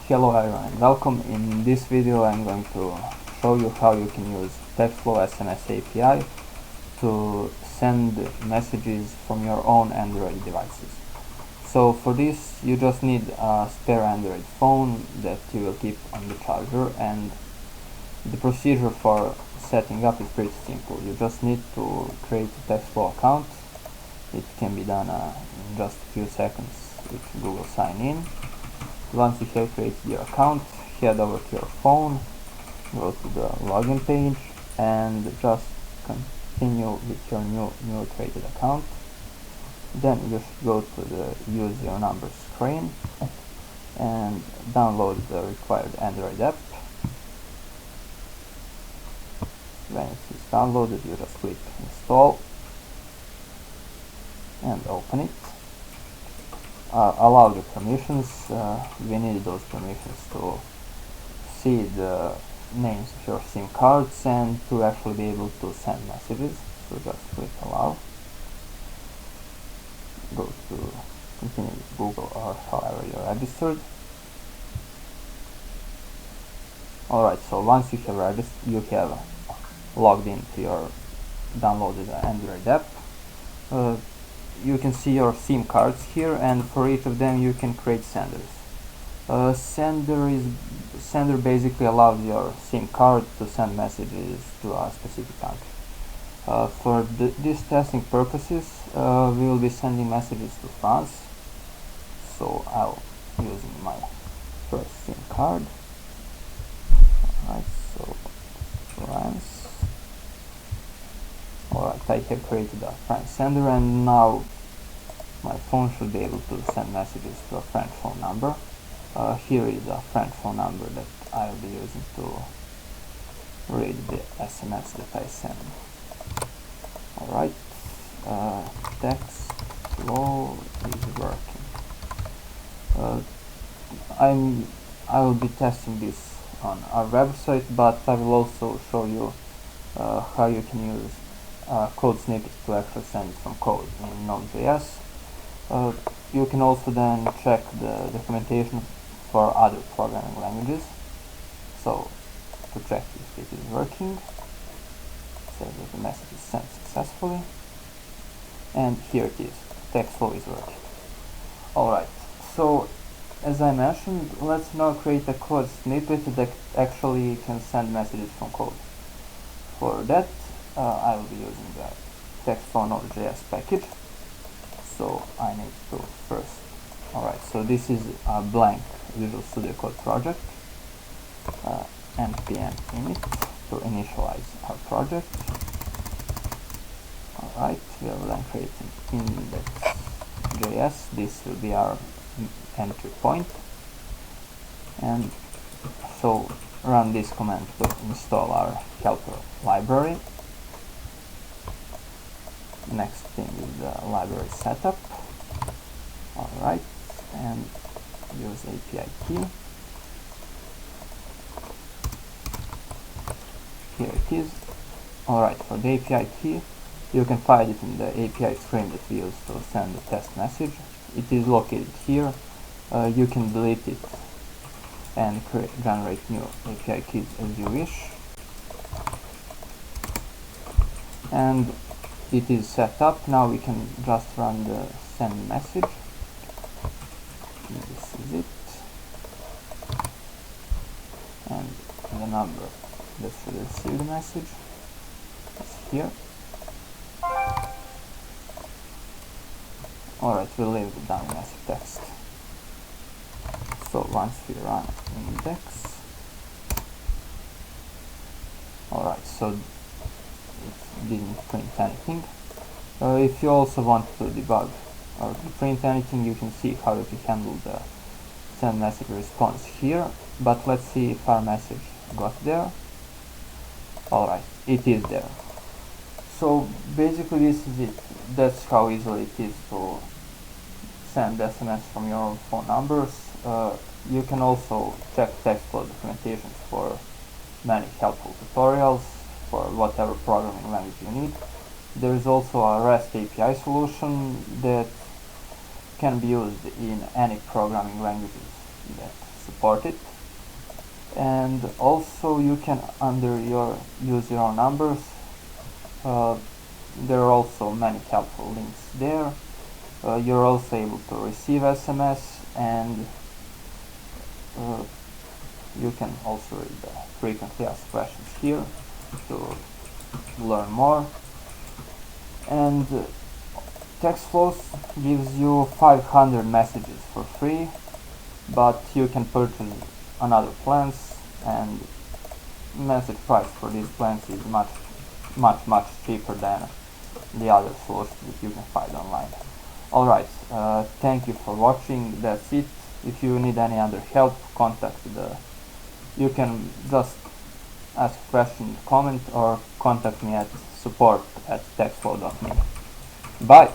Hello everyone and welcome. In this video I'm going to show you how you can use TextFlow SMS API to send messages from your own Android devices. So for this you just need a spare Android phone that you will keep on the charger, and the procedure for setting up is pretty simple. You just need to create a TextFlow account. It can be done in just a few seconds with Google Sign In. Once you have created your account, head over to your phone, go to the login page, and just continue with your new created account. Then you should go to the use your number screen and download the required Android app. When it is downloaded, you just click install and open it. Allow the permissions. We need those permissions to see the names of your SIM cards and to actually be able to send messages. So just click allow. Go to continue with Google or however you're registered. Alright, so once you have registered, you have logged into your downloaded Android app. You can see your SIM cards here, and for each of them you can create senders. Sender basically allows your SIM card to send messages to a specific country. For these testing purposes, we will be sending messages to France. So I'll using my first SIM card. Alright, so France. Alright, I have created a French sender, and now my phone should be able to send messages to a French phone number. Here is a French phone number that I will be using to read the SMS that I send. Alright, TextFlow is working. I will be testing this on our website, but I will also show you how you can use code snippets to actually send some code in Node.js. You can also then check the documentation for other programming languages. So to check if it is working, it says that the message is sent successfully, and here it is, TextFlow is working. Alright, so as I mentioned, let's now create a code snippet that actually can send messages from code. For that, I will be using the TextFlow Node.js package. So I need to first, alright, so this is a blank Visual Studio Code project, npm init to initialize our project. Alright, we will then create an index.js. This will be our entry point, and so run this command to install our helper library. Next thing is the library setup. Alright, and use API key. Here it is. Alright, for the API key, you can find it in the API stream that we use to send the test message. It is located here. You can delete it and generate new API keys as you wish. And it is set up. Now we can just run the send message. This is it. And the number that should receive the message is here. Alright, we'll leave the dummy message text. So once we run index, alright, so it didn't print anything. If you also want to debug or to print anything, you can see how you can handle the send message response here. But let's see if our message got there. Alright, it is there. So basically this is it. That's how easily it is to send SMS from your own phone numbers. You can also check TextFlow documentation for many helpful tutorials for whatever programming language you need. There is also a REST API solution that can be used in any programming languages that support it. And also you can use your own numbers. There are also many helpful links there. You're also able to receive SMS, and you can also read the frequently asked questions here to learn more. And TextFlow gives you 500 messages for free, but you can purchase another plans, and message price for these plans is much cheaper than the other solutions that you can find online. Alright, thank you for watching. That's it. If you need any other help, you can just ask a question in the comment or contact me at support@textflow.me. Bye!